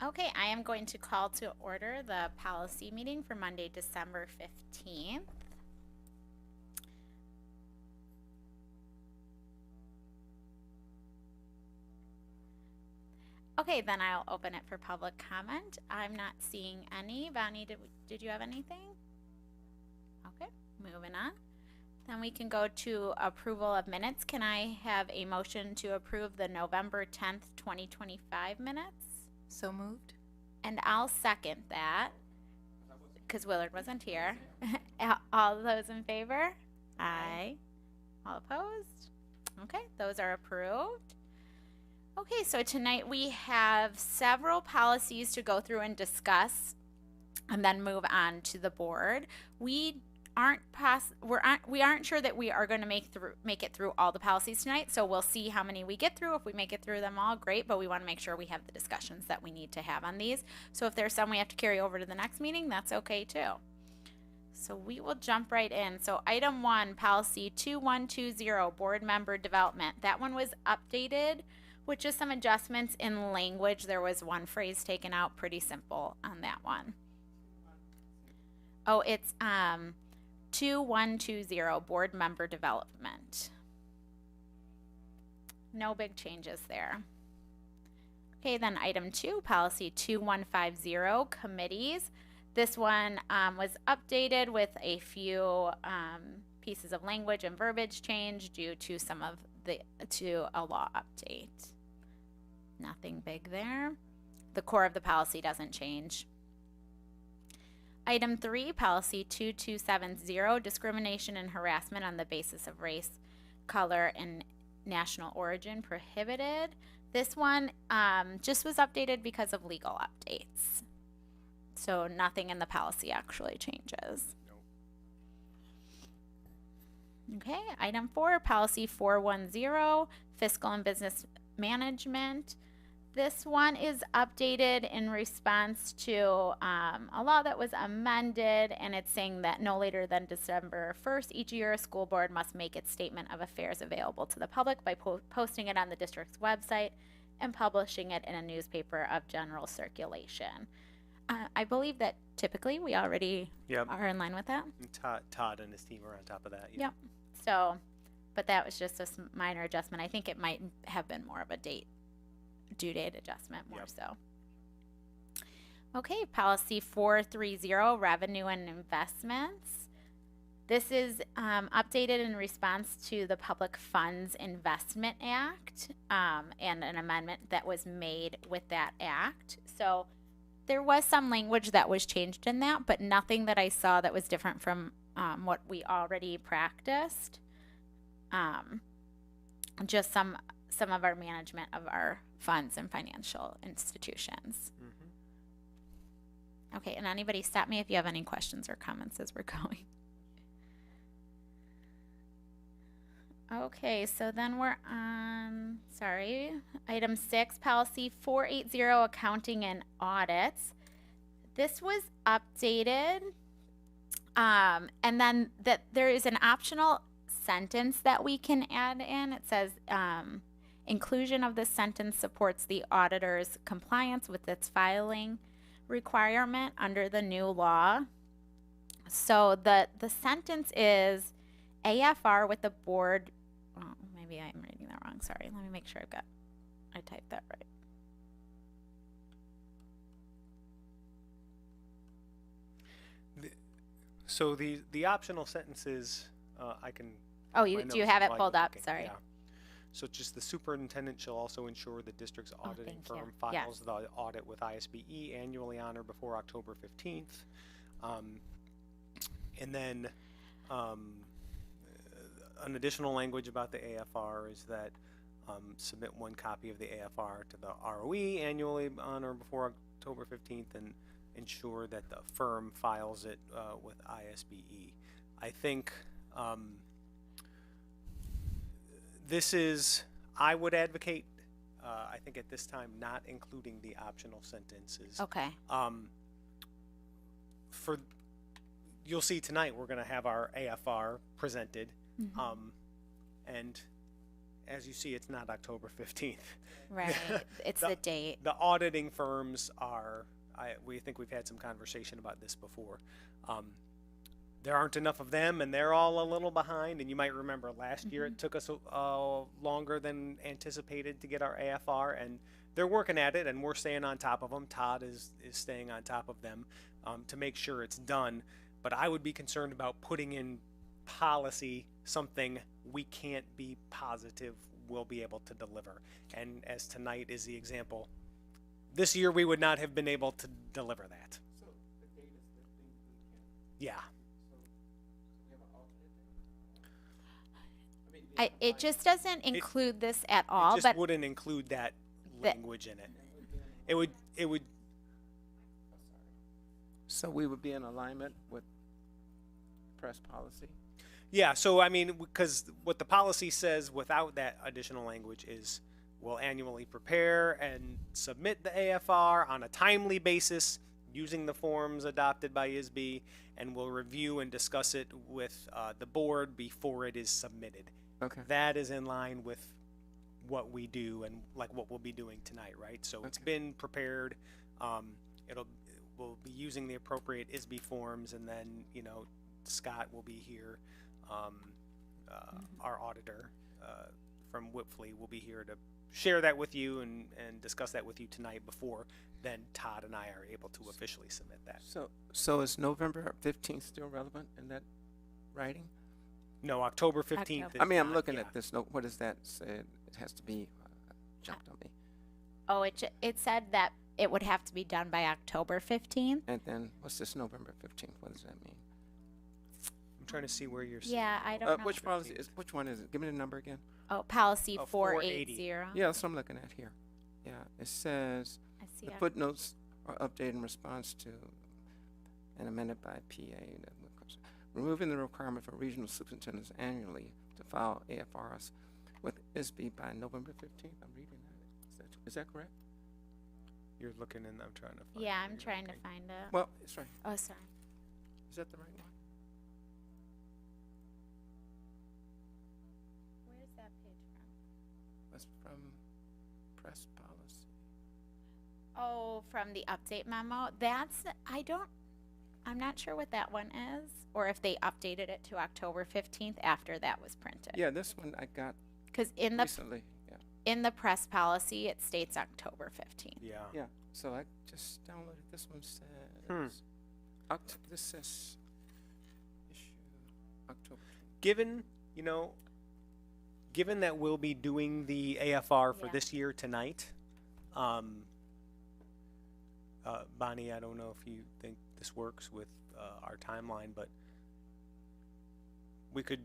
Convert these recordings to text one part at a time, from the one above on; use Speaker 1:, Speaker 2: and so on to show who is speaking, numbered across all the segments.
Speaker 1: Okay, I am going to call to order the policy meeting for Monday, December 15th. Okay, then I'll open it for public comment. I'm not seeing any. Bonnie, did you have anything? Okay, moving on. Then we can go to approval of minutes. Can I have a motion to approve the November 10th, 2025 minutes?
Speaker 2: So moved.
Speaker 1: And I'll second that because Willard wasn't here. All those in favor? Aye. All opposed? Okay, those are approved. Okay, so tonight we have several policies to go through and discuss and then move on to the board. We aren't sure that we are going to make it through all the policies tonight, so we'll see how many we get through. If we make it through them all, great, but we want to make sure we have the discussions that we need to have on these. So if there's some we have to carry over to the next meeting, that's okay too. So we will jump right in. So item 1, policy 2120, board member development. That one was updated with just some adjustments in language. There was one phrase taken out, pretty simple on that one. Oh, it's 2120, board member development. No big changes there. Okay, then item 2, policy 2150, committees. This one was updated with a few pieces of language and verbiage change due to a law update. Nothing big there. The core of the policy doesn't change. Item 3, policy 2270, discrimination and harassment on the basis of race, color, and national origin prohibited. This one just was updated because of legal updates. So nothing in the policy actually changes. Okay, item 4, policy 410, fiscal and business management. This one is updated in response to a law that was amended, and it's saying that no later than December 1st each year, a school board must make its statement of affairs available to the public by posting it on the district's website and publishing it in a newspaper of general circulation. I believe that typically we already are in line with that.
Speaker 3: Todd and his team are on top of that.
Speaker 1: Yep. So, but that was just a minor adjustment. I think it might have been more of a due date adjustment more so. Okay, policy 430, revenue and investments. This is updated in response to the Public Funds Investment Act and an amendment that was made with that act. So there was some language that was changed in that, but nothing that I saw that was different from what we already practiced. Just some of our management of our funds and financial institutions. Okay, and anybody stop me if you have any questions or comments as we're going. Okay, so then we're on, item 6, policy 480, accounting and audits. This was updated, and then that there is an optional sentence that we can add in. It says, inclusion of this sentence supports the auditor's compliance with its filing requirement under the new law. So the sentence is AFR with the board. Oh, maybe I'm reading that wrong. Sorry. Let me make sure I typed that right.
Speaker 3: So the optional sentences, I can.
Speaker 1: Oh, do you have it pulled up? Sorry.
Speaker 3: Yeah. So just the superintendent shall also ensure the district's auditing firm files the audit with ISBE annually on or before October 15th. And then an additional language about the AFR is that submit one copy of the AFR to the ROE annually on or before October 15th and ensure that the firm files it with ISBE. I think I would advocate, I think at this time, not including the optional sentences.
Speaker 1: Okay.
Speaker 3: You'll see tonight we're going to have our AFR presented, and as you see, it's not October 15th.
Speaker 1: Right. It's the date.
Speaker 3: The auditing firms are, we think we've had some conversation about this before. There aren't enough of them, and they're all a little behind. And you might remember last year it took us longer than anticipated to get our AFR, and they're working at it, and we're staying on top of them. Todd is staying on top of them to make sure it's done. But I would be concerned about putting in policy something we can't be positive we'll be able to deliver. And as tonight is the example, this year we would not have been able to deliver that.
Speaker 2: So the date is the thing we can.
Speaker 3: Yeah.
Speaker 2: So we have an alternate date?
Speaker 1: It just doesn't include this at all,
Speaker 3: It just
Speaker 1: but
Speaker 3: wouldn't include that language in it. It would.
Speaker 2: So we would be in alignment with press policy?
Speaker 3: Yeah. So I mean, because what the policy says without that additional language is, we'll annually prepare and submit the AFR on a timely basis using the forms adopted by ISB, and we'll review and discuss it with the board before it is submitted.
Speaker 2: Okay.
Speaker 3: That is in line with what we do and like what we'll be doing tonight, right? So it's been prepared. We'll be using the appropriate ISB forms, and then Scott will be here. Our auditor from Whipfly will be here to share that with you and discuss that with you tonight before then Todd and I are able to officially submit that.
Speaker 2: So is November 15th still relevant in that writing?
Speaker 3: No, October 15th.
Speaker 1: October.
Speaker 3: is
Speaker 2: I mean, I'm
Speaker 3: not,
Speaker 2: looking
Speaker 3: yeah.
Speaker 2: at this note. What does that say? It has to be jumped on me.
Speaker 1: oh, it said that it would have to be done by October 15th.
Speaker 2: And then what's this November 15th? What does that mean?
Speaker 3: I'm trying to see where you're seeing.
Speaker 1: Yeah, I don't know.
Speaker 2: Which policy is? Which one is it? Give me the number again.
Speaker 1: Oh, policy
Speaker 3: Oh,
Speaker 1: 480.
Speaker 3: 480.
Speaker 2: Yeah, that's what I'm looking at here. Yeah, it says
Speaker 1: I see
Speaker 2: the
Speaker 1: it.
Speaker 2: footnotes are updated in response to and amended by PA. Removing the requirement for regional superintendents annually to file AFRs with ISB by November 15th. I'm reading that. Is that correct?
Speaker 3: You're looking and I'm trying to find.
Speaker 1: Yeah,
Speaker 3: where
Speaker 1: I'm
Speaker 3: you're
Speaker 1: trying to
Speaker 3: looking.
Speaker 1: find it.
Speaker 2: Well, it's right.
Speaker 1: Oh, sorry.
Speaker 2: Is that the right one?
Speaker 1: Where's that page from?
Speaker 2: That's from press policy.
Speaker 1: Oh, from the update memo. I'm not sure what that one is, or if they updated it to October 15th after that was printed.
Speaker 2: Yeah, this one I got
Speaker 1: Because
Speaker 2: recently. Yeah.
Speaker 1: in the press policy, it states October 15th.
Speaker 3: Yeah.
Speaker 2: Yeah. So I just downloaded. This one says. This says issue October.
Speaker 3: Given that we'll be doing the AFR for
Speaker 1: Yeah.
Speaker 3: this year tonight, Bonnie, I don't know if you think this works with our timeline, but we could,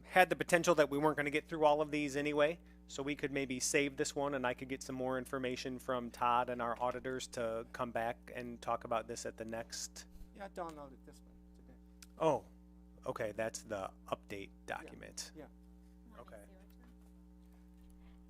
Speaker 3: had the potential that we weren't going to get through all of these anyway, so we could maybe save this one and I could get some more information from Todd and our auditors to come back and talk about this at the next.
Speaker 2: Yeah, I downloaded this one today.
Speaker 3: Oh, okay, that's the update document.
Speaker 2: Yeah.
Speaker 3: Okay.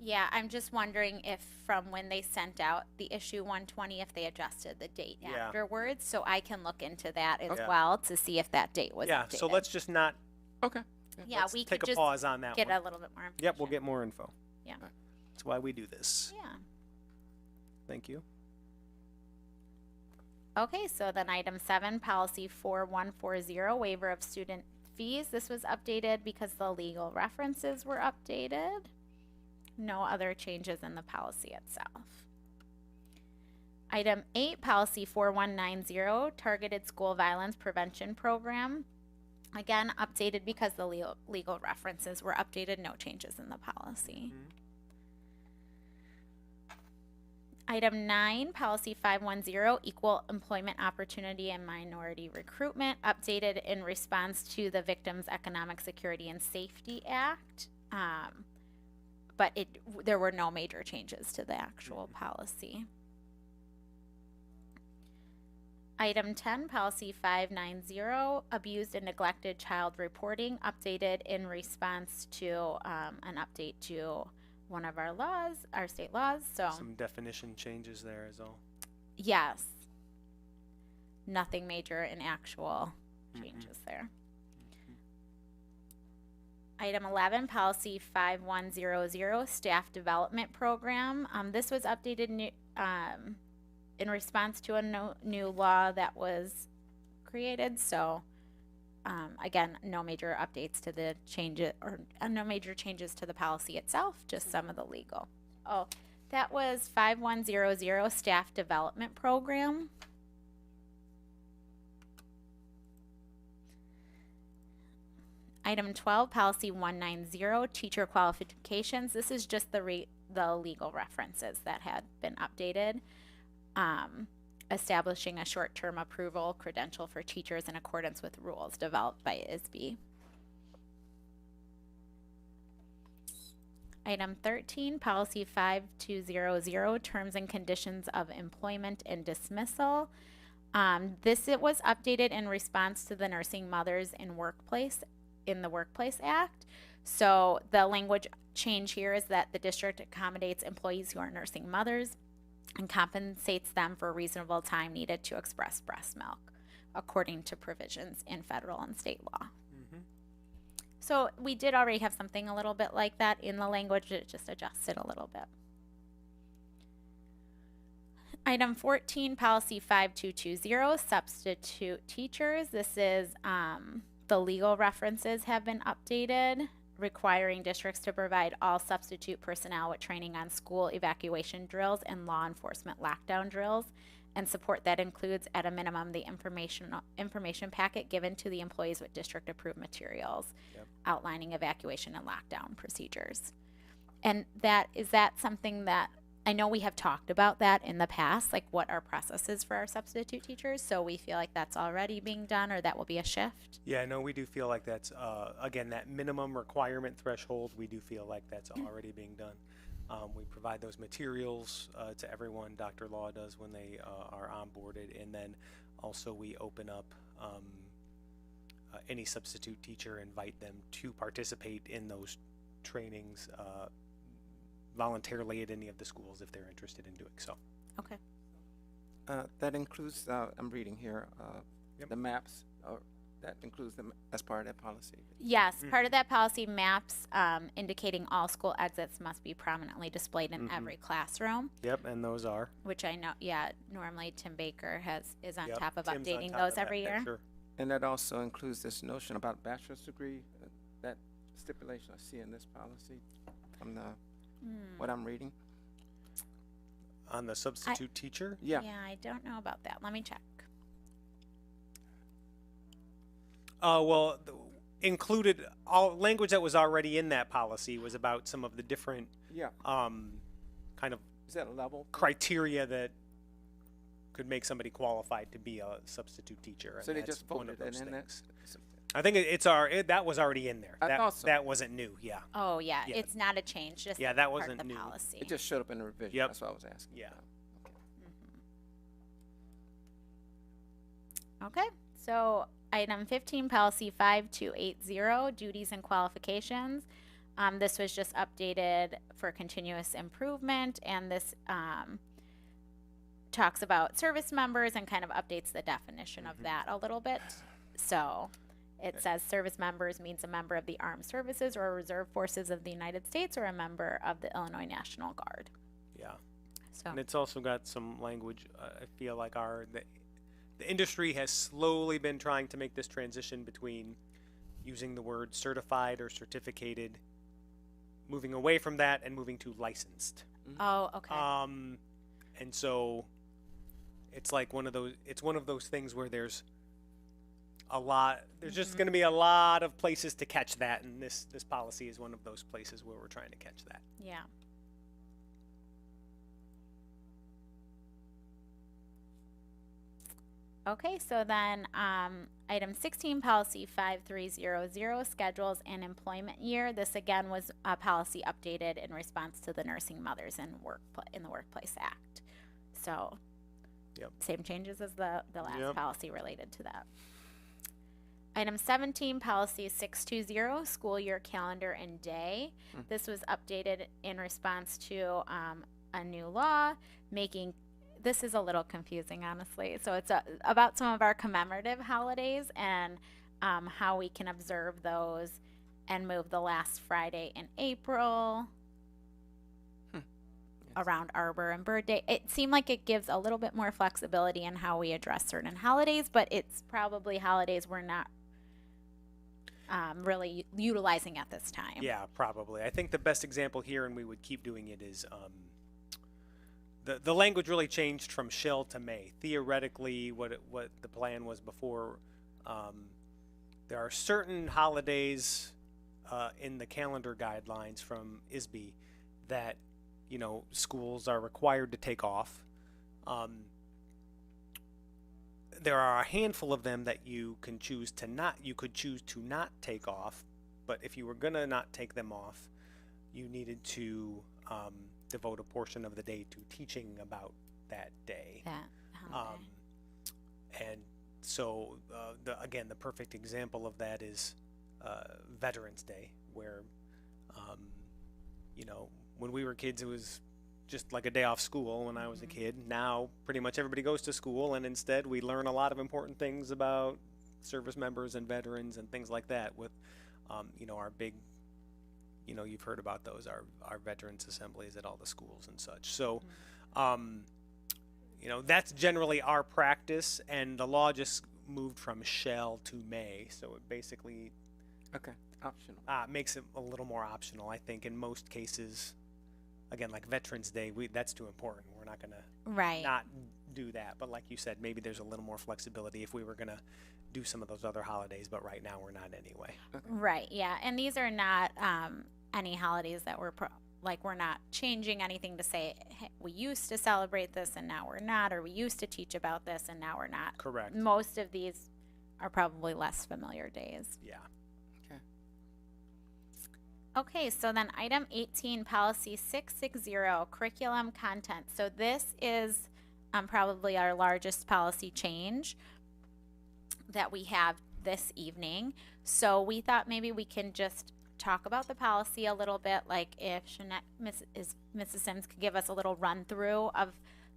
Speaker 1: Yeah, I'm just wondering if from when they sent out the issue 120, if they adjusted the date
Speaker 3: Yeah.
Speaker 1: afterwards, so I can look into that as
Speaker 3: Okay.
Speaker 1: well to see if that date was
Speaker 3: Yeah,
Speaker 1: updated.
Speaker 3: so let's just not,
Speaker 2: Okay.
Speaker 1: Yeah,
Speaker 3: let's
Speaker 1: we
Speaker 3: take
Speaker 1: could
Speaker 3: a
Speaker 1: just
Speaker 3: pause on that
Speaker 1: get
Speaker 3: one.
Speaker 1: a little bit more information.
Speaker 3: Yep, we'll get more info.
Speaker 1: Yeah.
Speaker 3: That's why we do this.
Speaker 1: Yeah.
Speaker 3: Thank you.
Speaker 1: Okay, so then item 7, policy 4140, waiver of student fees. This was updated because the legal references were updated. No other changes in the policy itself. Item 8, policy 4190, targeted school violence prevention program. Again, updated because the legal references were updated, no changes in the policy. Item 9, policy 510, equal employment opportunity and minority recruitment, updated in response to the Victims Economic Security and Safety Act. But there were no major changes to the actual policy. Item 10, policy 590, abused and neglected child reporting, updated in response to an update to one of our laws, our state laws. So
Speaker 3: Some definition changes there is all.
Speaker 1: yes, nothing major in actual changes there. Item 11, policy 5100, staff development program. This was updated in response to a new law that was created. So, again, no major updates to the changes, or no major changes to the policy itself, just some of the legal. Oh, that was 5100, staff development program. Item 12, policy 190, teacher qualifications. This is just the legal references that had been updated. Establishing a short-term approval credential for teachers in accordance with rules developed by ISB. Item 13, policy 5200, terms and conditions of employment and dismissal. It was updated in response to the Nursing Mothers in the Workplace Act. So the language change here is that the district accommodates employees who are nursing mothers and compensates them for reasonable time needed to express breast milk, according to provisions in federal and state law. So we did already have something a little bit like that in the language. It just adjusted a little bit. Item 14, policy 5220, substitute teachers. This is the legal references have been updated, requiring districts to provide all substitute personnel with training on school evacuation drills and law enforcement lockdown drills, and support that includes at a minimum the information packet given to the employees with district approved materials outlining evacuation and lockdown procedures. And is that something that I know we have talked about that in the past, like what our process is for our substitute teachers, so we feel like that's already being done, or that will be a shift?
Speaker 3: Yeah, no, we do feel like that's, again, that minimum requirement threshold, we do feel like that's already being done. We provide those materials to everyone, Dr. Law does when they are onboarded, and then also we open up any substitute teacher, invite them to participate in those trainings voluntarily at any of the schools if they're interested in doing so.
Speaker 1: Okay.
Speaker 2: That includes, I'm reading here, the maps, that includes them as part of that policy.
Speaker 1: Yes, part of that policy, maps indicating all school exits must be prominently displayed in every classroom.
Speaker 3: Yep, and those are.
Speaker 1: Which I know, normally Tim Baker is on
Speaker 3: Yep,
Speaker 1: top of
Speaker 3: Tim's on
Speaker 1: updating
Speaker 3: top
Speaker 1: those
Speaker 3: of that,
Speaker 1: every year.
Speaker 3: Sure.
Speaker 2: And that also includes this notion about bachelor's degree, that stipulation I see in this policy from what I'm reading.
Speaker 3: On the substitute teacher?
Speaker 2: Yeah.
Speaker 1: Yeah, I don't know about that. Let me check.
Speaker 3: Well, included all language that was already in that policy was about some of the different kind of
Speaker 2: Is that a level?
Speaker 3: criteria that could make somebody qualified to be a substitute teacher.
Speaker 2: So
Speaker 3: and
Speaker 2: they
Speaker 3: that's
Speaker 2: just
Speaker 3: one
Speaker 2: folded
Speaker 3: of
Speaker 2: it
Speaker 3: those
Speaker 2: in
Speaker 3: things.
Speaker 2: that?
Speaker 3: I think that was already in there.
Speaker 2: I thought so.
Speaker 3: That wasn't new. Yeah.
Speaker 1: Oh, yeah,
Speaker 3: Yeah.
Speaker 1: it's not a change, just
Speaker 3: Yeah, that
Speaker 1: part
Speaker 3: wasn't
Speaker 1: of the
Speaker 3: new.
Speaker 1: policy.
Speaker 2: It just showed up in the revision.
Speaker 3: Yep.
Speaker 2: That's what I was asking.
Speaker 3: Yeah.
Speaker 1: Okay, so item 15, policy 5280, duties and qualifications. This was just updated for continuous improvement, and this talks about service members and kind of updates the definition of that a little bit. So it says service members means a member of the armed services or reserve forces of the United States or a member of the Illinois National Guard.
Speaker 3: Yeah.
Speaker 1: So
Speaker 3: And it's also got some language. I feel like the industry has slowly been trying to make this transition between using the word certified or certificated, moving away from that and moving to licensed.
Speaker 1: oh, okay.
Speaker 3: And so it's like one of those things where there's just going to be a lot of places to catch that, and this policy is one of those places where we're trying to catch that.
Speaker 1: Yeah. Okay, so then item 16, policy 5300, schedules and employment year. This again was a policy updated in response to the Nursing Mothers in the Workplace Act. So same changes as the last policy related to that. Item 17, policy 620, school year calendar and day. This was updated in response to a new law this is a little confusing, honestly. So it's about some of our commemorative holidays and how we can observe those and move the last Friday in April around Arbor and Bird Day. It seemed like it gives a little bit more flexibility in how we address certain holidays, but it's probably holidays we're not really utilizing at this time.
Speaker 3: Yeah, probably. I think the best example here, and we would keep doing it, is the language really changed from shall to may. Theoretically, what the plan was before, there are certain holidays in the calendar guidelines from ISB that schools are required to take off. There are a handful of them that you could choose to not take off, but if you were gonna not take them off, you needed to devote a portion of the day to teaching about that day. And so the perfect example of that is Veterans Day, where when we were kids, it was just like a day off school when I was a kid. Now pretty much everybody goes to school, and instead we learn a lot of important things about service members and veterans and things like that with our big, you've heard about those, our veterans assemblies at all the schools and such. So that's generally our practice, and the law just moved from shall to may, so it basically
Speaker 2: optional.
Speaker 3: Makes it a little more optional. I think in most cases, again, like Veterans Day, that's too important. We're not gonna not do that. But like you said, maybe there's a little more flexibility if we were gonna do some of those other holidays. But right now, we're not anyway.
Speaker 1: Right. Yeah. And these are not any holidays that we're we're not changing anything to say, hey, we used to celebrate this and now we're not, or we used to teach about this and now we're not.
Speaker 3: Correct.
Speaker 1: Most of these are probably less familiar days.
Speaker 3: Yeah.
Speaker 1: Okay, so then item 18, policy 660, curriculum content. So this is probably our largest policy change that we have this evening. So we thought maybe we can just talk about the policy a little bit, like if Mrs. Sims could give us a little run through of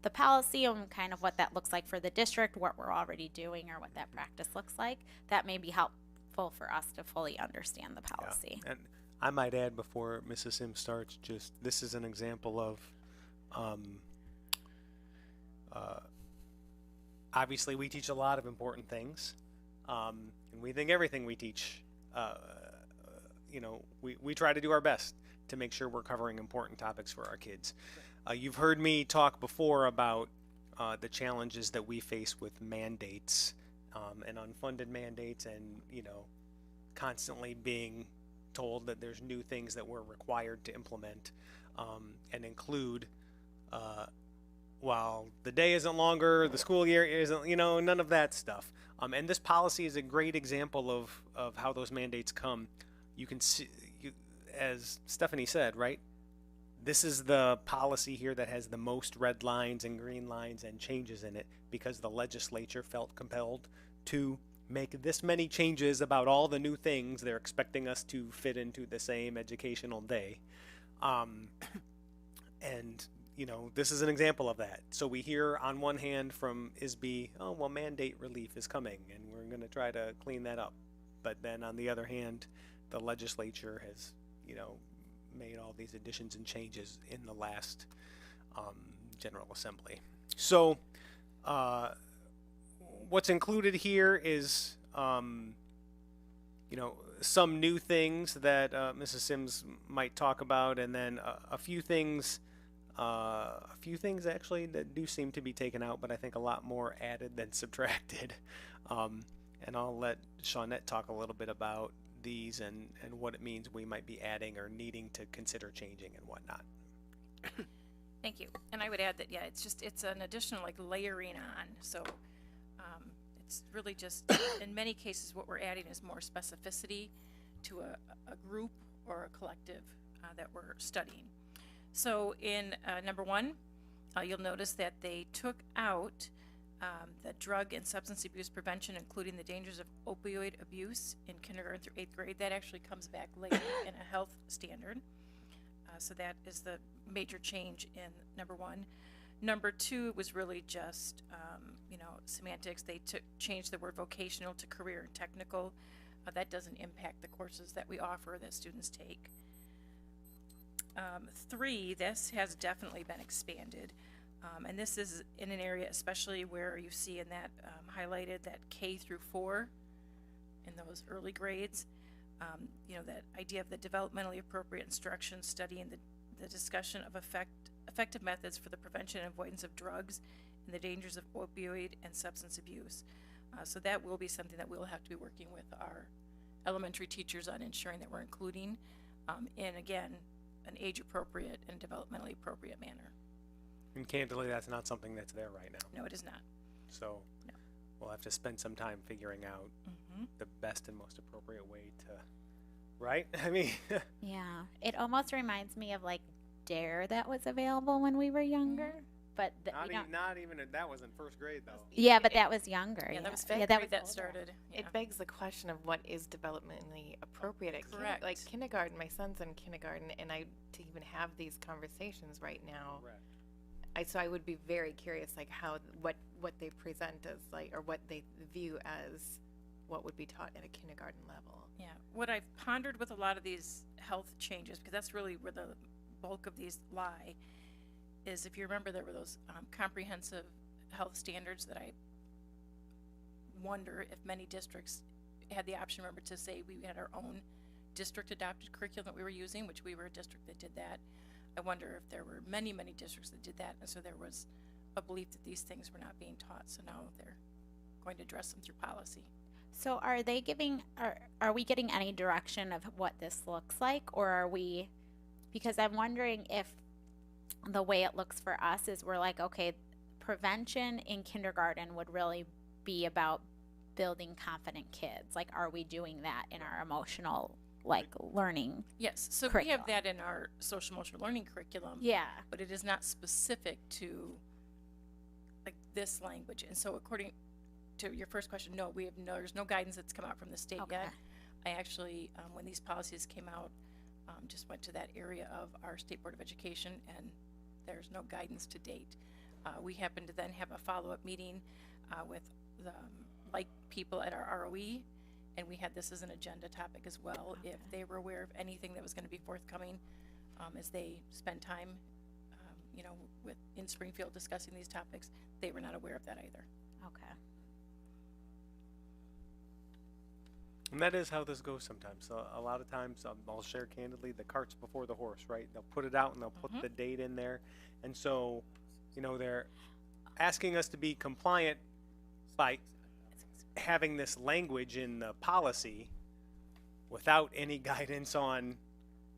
Speaker 1: the policy and kind of what that looks like for the district, what we're already doing, or what that practice looks like. That may be helpful for us to fully understand the policy.
Speaker 3: Yeah. And I might add before Mrs. Sims starts, just this is an example of obviously we teach a lot of important things, and we think everything we teach, we try to do our best to make sure we're covering important topics for our kids. You've heard me talk before about the challenges that we face with mandates and unfunded mandates, and constantly being told that there's new things that we're required to implement and include while the day isn't longer, the school year isn't, none of that stuff. And this policy is a great example of how those mandates come. You can see, as Stephanie said, right? This is the policy here that has the most red lines and green lines and changes in it because the legislature felt compelled to make this many changes about all the new things they're expecting us to fit into the same educational day. And this is an example of that. So we hear on one hand from ISB, oh, well, mandate relief is coming and we're going to try to clean that up. But then on the other hand, the legislature has, made all these additions and changes in the last General Assembly. So what's included here is, some new things that Mrs. Sims might talk about, and then a few things actually that do seem to be taken out, but I think a lot more added than subtracted. And I'll let Shawnette talk a little bit about these and what it means we might be adding or needing to consider changing and whatnot.
Speaker 4: Thank you. And I would add that, it's an additional layering on. So it's really just, in many cases, what we're adding is more specificity to a group or a collective that we're studying. So in number 1, you'll notice that they took out the drug and substance abuse prevention, including the dangers of opioid abuse in kindergarten through 8th grade. That actually comes back later in a health standard. So that is the major change in number 1. Number 2 was really just, semantics. They changed the word vocational to career and technical. That doesn't impact the courses that we offer that students take. 3, this has definitely been expanded. And this is in an area especially where you see in that highlighted that K through 4 in those early grades. You know, that idea of the developmentally appropriate instruction, studying the discussion of effective methods for the prevention and avoidance of drugs and the dangers of opioid and substance abuse. So that will be something that we'll have to be working with our elementary teachers on ensuring that we're including in, again, an age-appropriate and developmentally appropriate manner.
Speaker 3: And candidly, that's not something that's there right now.
Speaker 4: No, it is not.
Speaker 3: So
Speaker 4: No.
Speaker 3: we'll have to spend some time figuring out
Speaker 4: Mm-hmm.
Speaker 3: the best and most appropriate way to, right? I mean,
Speaker 1: Yeah, it almost reminds me of like Dare that was available when we were younger, but we don't.
Speaker 3: not even that was in first grade though.
Speaker 1: Yeah, but that was younger.
Speaker 4: Yeah, that was
Speaker 1: yeah,
Speaker 4: fifth
Speaker 1: that
Speaker 4: grade
Speaker 1: was
Speaker 4: that started. Yeah.
Speaker 5: It begs the question of what is developmentally appropriate at
Speaker 4: Correct.
Speaker 5: like kindergarten. My son's in kindergarten, and to even have these conversations right now,
Speaker 3: Correct.
Speaker 5: so I would be very curious, like how what they present as like, or what they view as what would be taught at a kindergarten level.
Speaker 4: Yeah, what I've pondered with a lot of these health changes, because that's really where the bulk of these lie, is if you remember there were those comprehensive health standards that I wonder if many districts had the option, remember, to say we had our own district adopted curriculum that we were using, which we were a district that did that. I wonder if there were many districts that did that, and so there was a belief that these things were not being taught, so now they're going to address them through policy.
Speaker 1: So are they giving, are we getting any direction of what this looks like, or are we, because I'm wondering if the way it looks for us is we're like, okay, prevention in kindergarten would really be about building confident kids. Like, are we doing that in our emotional, like, learning?
Speaker 4: Yes, so we
Speaker 1: Curriculum.
Speaker 4: have that in our social emotional learning curriculum.
Speaker 1: Yeah.
Speaker 4: But it is not specific to like this language. And so according to your first question, no, there's no guidance that's come out from the state
Speaker 1: Okay.
Speaker 4: yet. I actually, when these policies came out, just went to that area of our State Board of Education, and there's no guidance to date. We happened to then have a follow-up meeting with the like people at our ROE, and we had this as an agenda topic as well.
Speaker 1: Okay.
Speaker 4: If they were aware of anything that was going to be forthcoming as they spend time, you know, in Springfield discussing these topics, they were not aware of that either.
Speaker 1: Okay.
Speaker 3: And that is how this goes sometimes. So a lot of times, I'll share candidly, the cart's before the horse, right? They'll put it out and they'll put the date in there. And so, you know, they're asking us to be compliant by having this language in the policy without any guidance on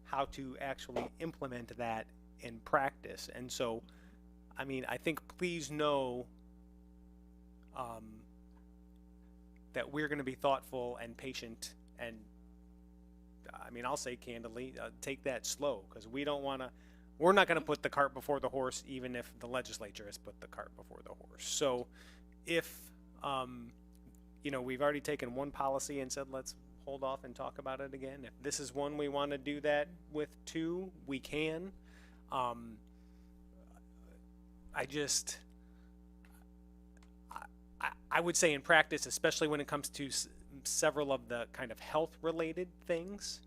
Speaker 3: how to actually implement that in practice. And so, I mean, I think please know that we're going to be thoughtful and patient, and I mean, I'll say candidly, take that slow, because we're not going to put the cart before the horse, even if the legislature has put the cart before the horse. So if, you know, we've already taken one policy and said, let's hold off and talk about it again. If this is one we want to do that with too, we can. I would say in practice, especially when it comes to several of the kind of health-related things,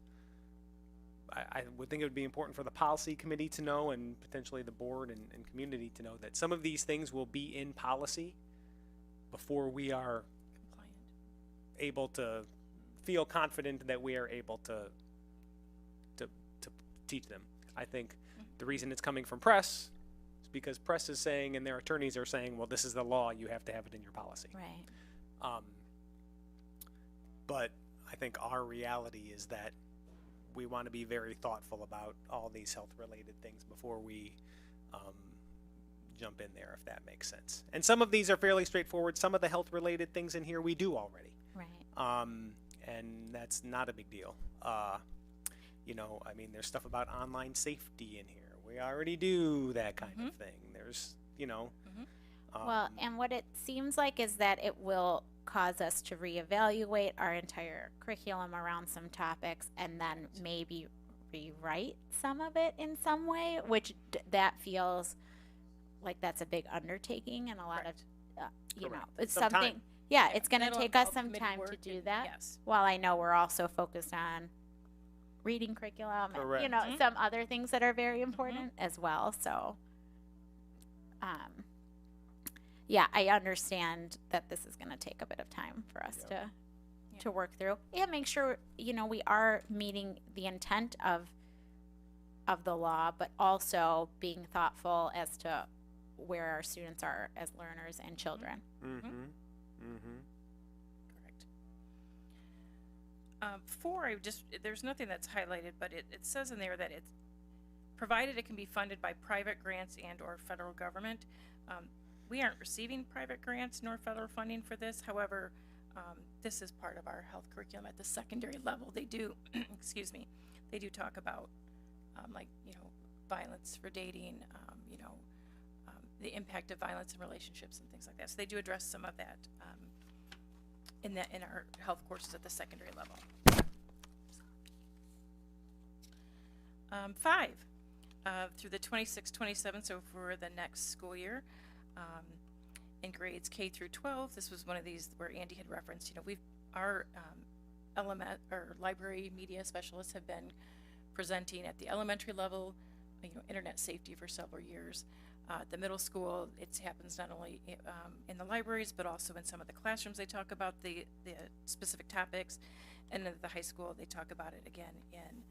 Speaker 3: I would think it would be important for the policy committee to know, and potentially the board and community to know, that some of these things will be in policy before we are
Speaker 4: Compliant.
Speaker 3: able to feel confident that we are able to teach them. I think the reason it's coming from press is because press is saying, and their attorneys are saying, well, this is the law, you have to have it in your policy.
Speaker 1: Right.
Speaker 3: But I think our reality is that we want to be very thoughtful about all these health-related things before we jump in there, if that makes sense. And some of these are fairly straightforward. Some of the health-related things in here we do already.
Speaker 1: Right.
Speaker 3: And that's not a big deal. You know, I mean, there's stuff about online safety in here. We already do that kind of thing. There's, you know.
Speaker 1: Well, and what it seems like is that it will cause us to reevaluate our entire curriculum around some topics, and then maybe rewrite some of it in some way, which that feels like that's a big undertaking, and a lot of, you know,
Speaker 3: Correct.
Speaker 1: it's
Speaker 3: Some
Speaker 1: something,
Speaker 3: time.
Speaker 1: Yeah, it's gonna
Speaker 4: that'll
Speaker 1: take us
Speaker 4: involve
Speaker 1: some
Speaker 4: committee
Speaker 1: time to
Speaker 4: work
Speaker 1: do
Speaker 4: and-
Speaker 1: that.
Speaker 4: Yes.
Speaker 1: While I know we're also focused on reading curriculum and, you
Speaker 3: Correct.
Speaker 1: know, some other things that are very important as well, so. Yeah, I understand that this is gonna take a bit of time for us to work through and make sure, you know, we are meeting the intent of the law, but also being thoughtful as to where our students are as learners and children.
Speaker 3: Mm-hmm. Mm-hmm.
Speaker 4: Correct. 4, there's nothing that's highlighted, but it says in there that it's provided it can be funded by private grants and or federal government. We aren't receiving private grants nor federal funding for this. However, this is part of our health curriculum at the secondary level. They do, excuse me, they do talk about like, you know, violence for dating, you know, the impact of violence in relationships and things like that. So they do address some of that in our health courses at the secondary level. 5, through the 26-27, so for the next school year, in grades K through 12, this was one of these where Andy had referenced, you know, our library media specialists have been presenting at the elementary level, you know, internet safety for several years. The middle school, it happens not only in the libraries, but also in some of the classrooms. They talk about the specific topics, and at the high school, they talk about it again in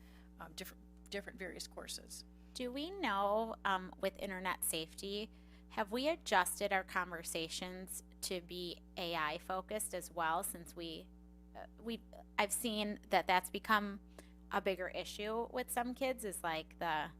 Speaker 4: different various courses.
Speaker 1: Do we know, with internet safety, have we adjusted our conversations to be AI focused as well? Since I've seen that that's become a bigger issue with some kids, is like the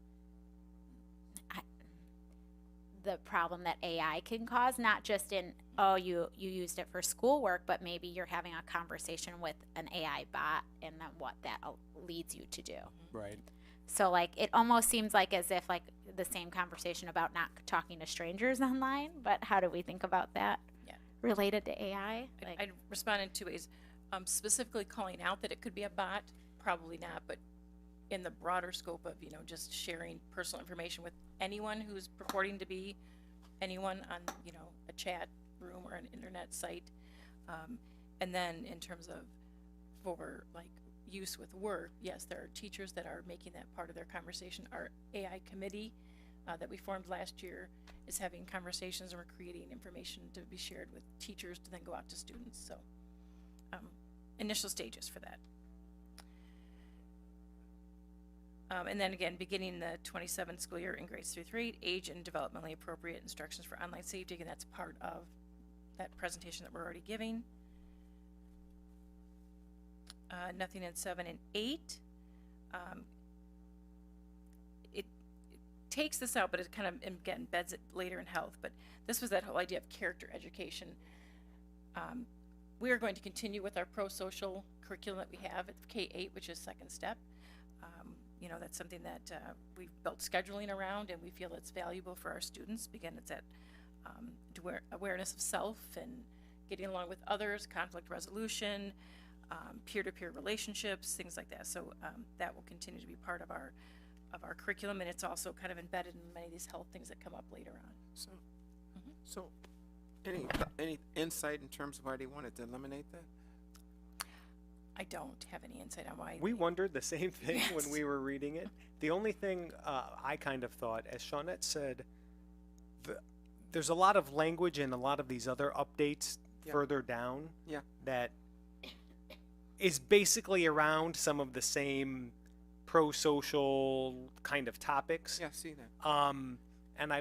Speaker 1: problem that AI can cause, not just in, oh, you used it for schoolwork, but maybe you're having a conversation with an AI bot and then what that leads you to do.
Speaker 3: Right.
Speaker 1: So like it almost seems like as if like the same conversation about not talking to strangers online, but how do we think about that?
Speaker 4: Yeah.
Speaker 1: Related to AI? Like,
Speaker 4: I'd respond in 2 ways. Specifically calling out that it could be a bot, probably not, but in the broader scope of, you know, just sharing personal information with anyone who's purporting to be anyone on, you know, a chat room or an internet site. And then in terms of for like use with work, yes, there are teachers that are making that part of their conversation. Our AI committee that we formed last year is having conversations, and we're creating information to be shared with teachers to then go out to students. So initial stages for that. And then again, beginning the 27 school year in grades 3 through 8, age and developmentally appropriate instructions for online safety, and that's part of that presentation that we're already giving. Nothing in 7 and 8. It takes this out, but it kind of, again, embeds it later in health. But this was that whole idea of character education. We are going to continue with our pro-social curriculum that we have at K-8, which is second step. You know, that's something that we've built scheduling around, and we feel it's valuable for our students. Again, it's that awareness of self and getting along with others, conflict resolution, peer-to-peer relationships, things like that. So that will continue to be part of our curriculum, and it's also kind of embedded in many of these health things that come up later on.
Speaker 2: So any insight in terms of why they wanted to eliminate that?
Speaker 4: I don't have any insight on why.
Speaker 3: We wondered the same thing
Speaker 4: Yes.
Speaker 3: when we were reading it. The only thing I kind of thought, as Shawnette said, there's a lot of language in a lot of these other updates further down that is basically around some of the same pro-social kind of topics.
Speaker 2: Yeah, I see that.
Speaker 3: And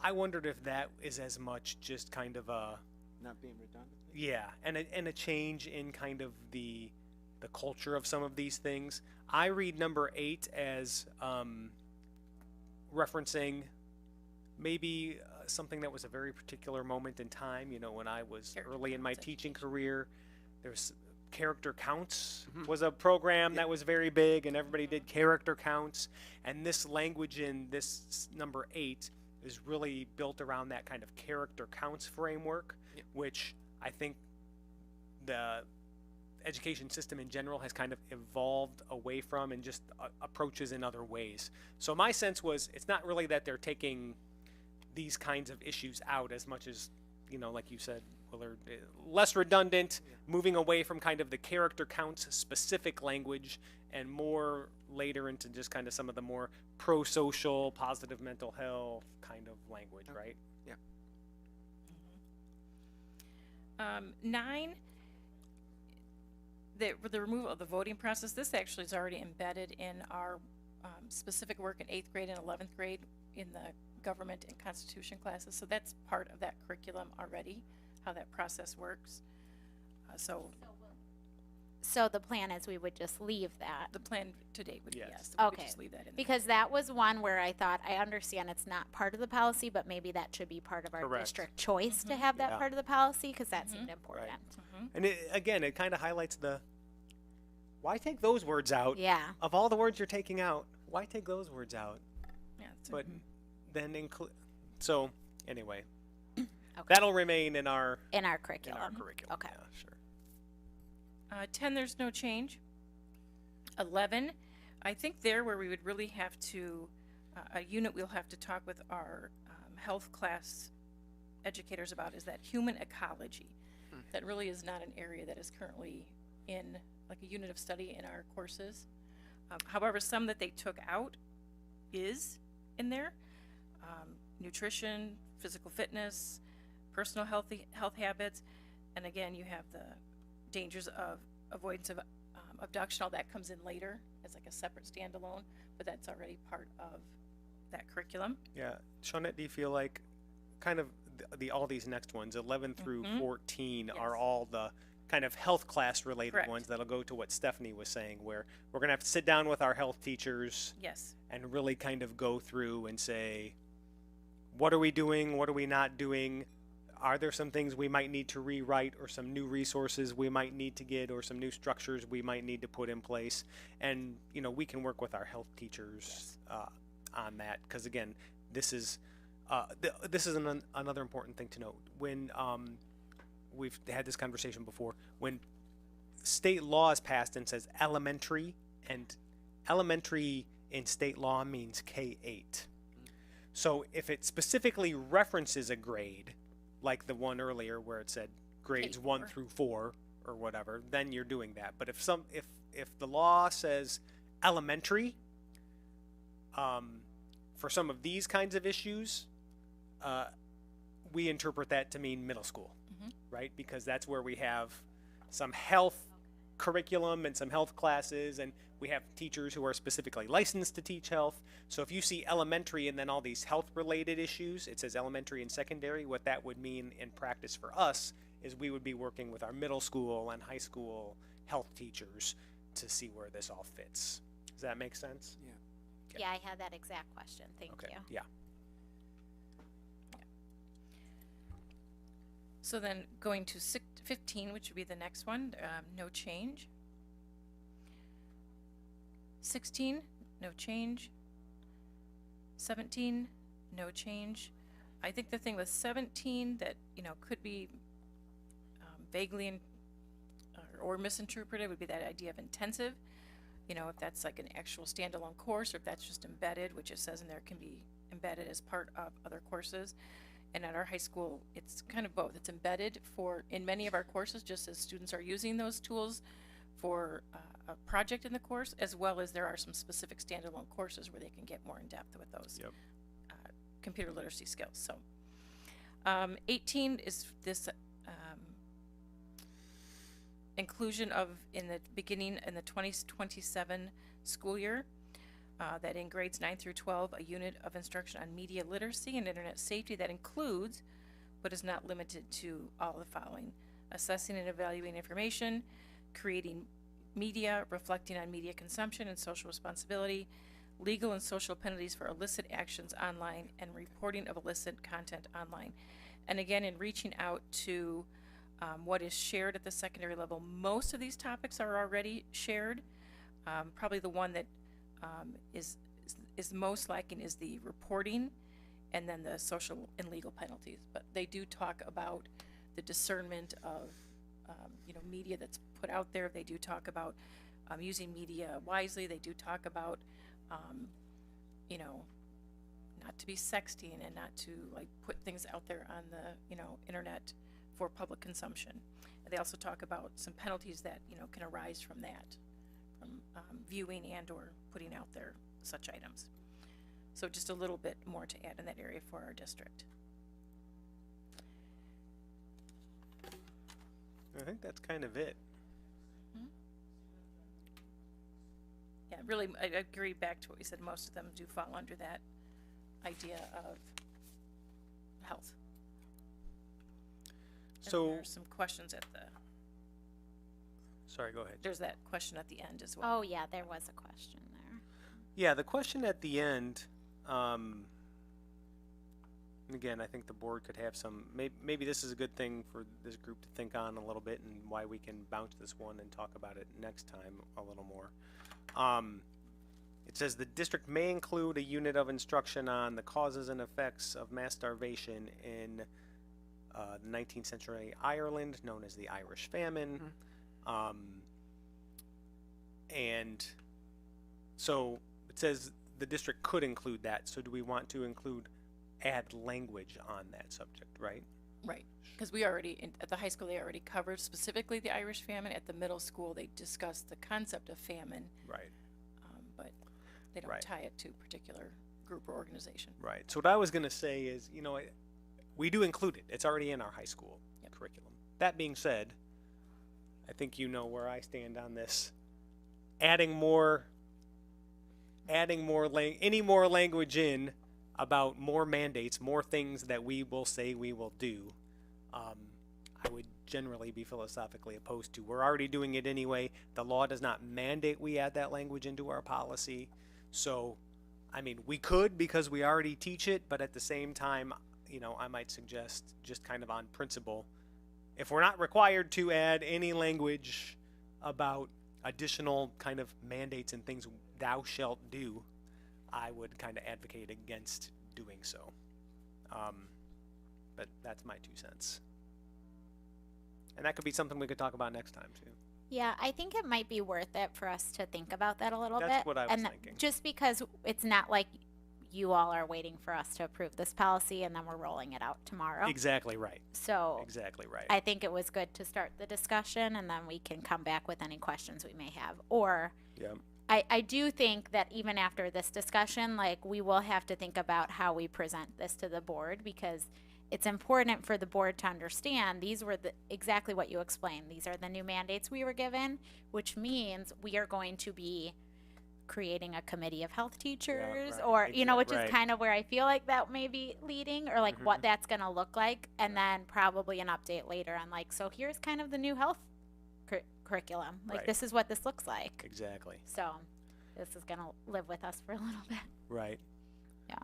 Speaker 3: I wondered if that is as much just kind of a
Speaker 2: Not being redundant.
Speaker 3: yeah, and a change in kind of the culture of some of these things. I read number 8 as referencing maybe something that was a very particular moment in time. You know, when I was early in my teaching career, there's character counts was a program that was very big, and everybody did character counts. And this language in this number 8 is really built around that kind of character counts framework, which I think the education system in general has kind of evolved away from and just approaches in other ways. So my sense was it's not really that they're taking these kinds of issues out as much as, you know, like you said, Willard, less redundant, moving away from kind of the character counts specific language and more later into just kind of some of the more pro-social, positive mental health kind of language, right?
Speaker 2: Yeah.
Speaker 4: 9, the removal of the voting process. This actually is already embedded in our specific work in 8th grade and 11th grade in the government and constitution classes. So that's part of that curriculum already, how that process works.
Speaker 1: So the plan is we would just leave that.
Speaker 4: The plan to date would be
Speaker 3: Yes.
Speaker 4: yes. We would
Speaker 1: Okay,
Speaker 4: just leave that in there.
Speaker 1: because that was one where I thought, I understand it's not part of the policy, but maybe that should be part of our
Speaker 3: Correct.
Speaker 1: district choice to have that
Speaker 3: Yeah.
Speaker 1: part of the policy, because that seemed important.
Speaker 3: And again, it kind of highlights why take those words out?
Speaker 1: Yeah,
Speaker 3: Of all the words you're taking out, why take those words out?
Speaker 4: Yeah, it's
Speaker 3: But then include, so anyway,
Speaker 1: Okay.
Speaker 3: that'll remain in our
Speaker 1: in our curriculum.
Speaker 3: curriculum.
Speaker 1: Okay.
Speaker 3: Yeah, sure.
Speaker 4: 10, there's no change. 11, I think there where we would really have to, a unit we'll have to talk with our health class educators about is that human ecology. That really is not an area that is currently in like a unit of study in our courses. However, some that they took out is in there. Nutrition, physical fitness, personal health habits, and again, you have the dangers of avoidance of abduction. All that comes in later as like a separate standalone, but that's already part of that curriculum.
Speaker 3: Yeah, Shawnette, do you feel like kind of all these next ones, 11 through 14, are
Speaker 4: Yes.
Speaker 3: all the kind of health class related
Speaker 4: Correct.
Speaker 3: ones that'll go to what Stephanie was saying, where we're going to have to sit down with our health teachers
Speaker 4: Yes.
Speaker 3: and really kind of go through and say, what are we doing? What are we not doing? Are there some things we might need to rewrite, or some new resources we might need to get, or some new structures we might need to put in place? And, we can work with our health teachers on that. Because, again, this is another important thing to note. When we've had this conversation before, when state law is passed and says elementary, and elementary in state law means K-8. So if it specifically references a grade, like the one earlier where it said grades 1
Speaker 4: K4.
Speaker 3: through 4 or whatever, then you're doing that. But if the law says elementary, for some of these kinds of issues, we interpret that to mean middle school, right? Because that's where we have some health curriculum and some health classes, and we have teachers who are specifically licensed to teach health. So if you see elementary and then all these health related issues, it says elementary and secondary. What that would mean in practice for us is we would be working with our middle school and high school health teachers to see where this all fits. Does that make sense?
Speaker 2: Yeah.
Speaker 3: Okay.
Speaker 1: Yeah, I had that exact question. Thank
Speaker 3: Okay.
Speaker 1: you.
Speaker 3: Yeah.
Speaker 4: So then going to 15, which would be the next one, no change. 16, no change. 17, no change. I think the thing with 17 that, could be vaguely or misinterpreted would be that idea of intensive. If that's like an actual standalone course, or if that's just embedded, which it says in there can be embedded as part of other courses. And at our high school, it's kind of both. It's embedded in many of our courses, just as students are using those tools for a project in the course, as well as there are some specific standalone courses where they can get more in depth with those
Speaker 3: Yep.
Speaker 4: computer literacy skills. So 18 is this inclusion in the beginning in the 2027 school year. That in grades 9 through 12, a unit of instruction on media literacy and internet safety that includes, but is not limited to, all the following: assessing and evaluating information, creating media, reflecting on media consumption and social responsibility, legal and social penalties for illicit actions online, and reporting of illicit content online. And again, in reaching out to what is shared at the secondary level, most of these topics are already shared. Probably the one that is most lacking is the reporting, and then the social and legal penalties. But they do talk about the discernment of media that's put out there. They do talk about using media wisely. They do talk about not to be sexting and not to like put things out there on the internet for public consumption. And they also talk about some penalties that, you know, can arise from that, from viewing and or putting out there such items. So just a little bit more to add in that area for our district.
Speaker 3: I think that's kind of it.
Speaker 4: Yeah, really, I agree back to what you said. Most of them do fall under that idea of health. And
Speaker 3: So,
Speaker 4: there's some questions at the,
Speaker 3: sorry, go ahead.
Speaker 4: there's that question at the end as well.
Speaker 1: Oh, yeah, there was a question there.
Speaker 3: Yeah, the question at the end, and again, I think the board could have some, maybe this is a good thing for this group to think on a little bit and why we can bounce this one and talk about it next time a little more. It says the district may include a unit of instruction on the causes and effects of mass starvation in the 19th century Ireland, known as the Irish Famine. And so it says the district could include that. So do we want to add language on that subject, right?
Speaker 4: Right, because we already, at the high school, they already covered specifically the Irish famine. At the middle school, they discussed the concept of famine,
Speaker 3: Right.
Speaker 4: but they don't
Speaker 3: Right.
Speaker 4: tie it to a particular group or organization.
Speaker 3: Right. So what I was going to say is, you know, we do include it. It's already in our high school curriculum. That being said, I think you know where I stand on this. Adding more any more language in about more mandates, more things that we will say we will do, I would generally be philosophically opposed to. We're already doing it anyway. The law does not mandate we add that language into our policy. So, I mean, we could because we already teach it, but at the same time, you know, I might suggest just kind of on principle, if we're not required to add any language about additional kind of mandates and things thou shalt do, I would kind of advocate against doing so. But that's my 2 cents. And that could be something we could talk about next time too.
Speaker 1: Yeah, I think it might be worth it for us to think about that a little bit.
Speaker 3: That's what I was
Speaker 1: and
Speaker 3: thinking.
Speaker 1: Just because it's not like you all are waiting for us to approve this policy and then we're rolling it out tomorrow.
Speaker 3: Exactly right.
Speaker 1: So
Speaker 3: Exactly right.
Speaker 1: I think it was good to start the discussion and then we can come back with any questions we may have. Or
Speaker 3: Yeah.
Speaker 1: I do think that even after this discussion, like, we will have to think about how we present this to the board, because it's important for the board to understand these were exactly what you explained. These are the new mandates we were given, which means we are going to be creating a committee of health teachers,
Speaker 3: right,
Speaker 1: or, you know, which
Speaker 3: right.
Speaker 1: is kind of where I feel like that may be leading, or like what that's going to look like. And then probably an update later on, like, so here's kind of the new health curriculum. Like,
Speaker 3: Right.
Speaker 1: this is what this looks like.
Speaker 3: Exactly.
Speaker 1: So this is going to live with us for a little bit.
Speaker 3: Right.
Speaker 1: Yeah.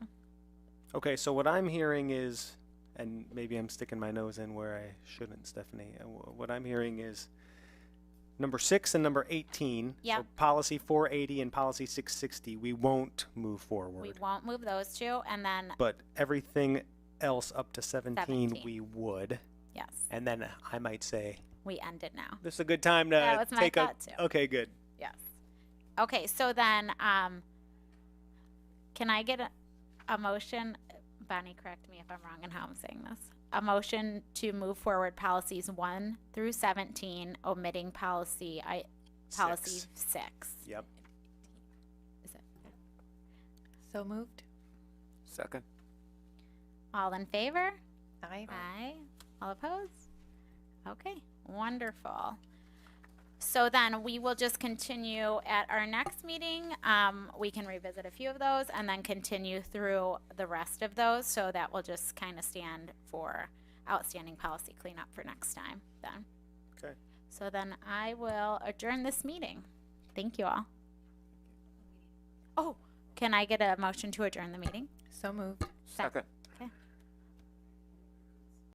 Speaker 3: Okay, so what I'm hearing is, and maybe I'm sticking my nose in where I shouldn't, Stephanie. What I'm hearing is number 6 and number 18.
Speaker 1: Yep.
Speaker 3: So policy 480 and policy 660, we won't move forward.
Speaker 1: We won't move those two. And then,
Speaker 3: But everything else up to 17,
Speaker 1: 17.
Speaker 3: we would.
Speaker 1: yes,
Speaker 3: And then I might say,
Speaker 1: we end it now.
Speaker 3: this is a good time to
Speaker 1: That was my
Speaker 3: take
Speaker 1: thought too.
Speaker 3: Okay, good.
Speaker 1: Yes. Okay, so then, can I get a motion? Bonnie, correct me if I'm wrong in how I'm saying this. A motion to move forward policies 1 through 17, omitting policy 6.
Speaker 3: Yep.
Speaker 1: Is it?
Speaker 5: So moved.
Speaker 2: Second.
Speaker 1: All in favor?
Speaker 5: Aye.
Speaker 1: Aye. All opposed? Okay, wonderful. So then we will just continue at our next meeting. We can revisit a few of those and then continue through the rest of those. So that will just kind of stand for outstanding policy cleanup for next time then.
Speaker 3: Okay.
Speaker 1: So then I will adjourn this meeting. Thank you all. Oh, can I get a motion to adjourn the meeting?
Speaker 5: So moved.
Speaker 1: Second.
Speaker 2: Second.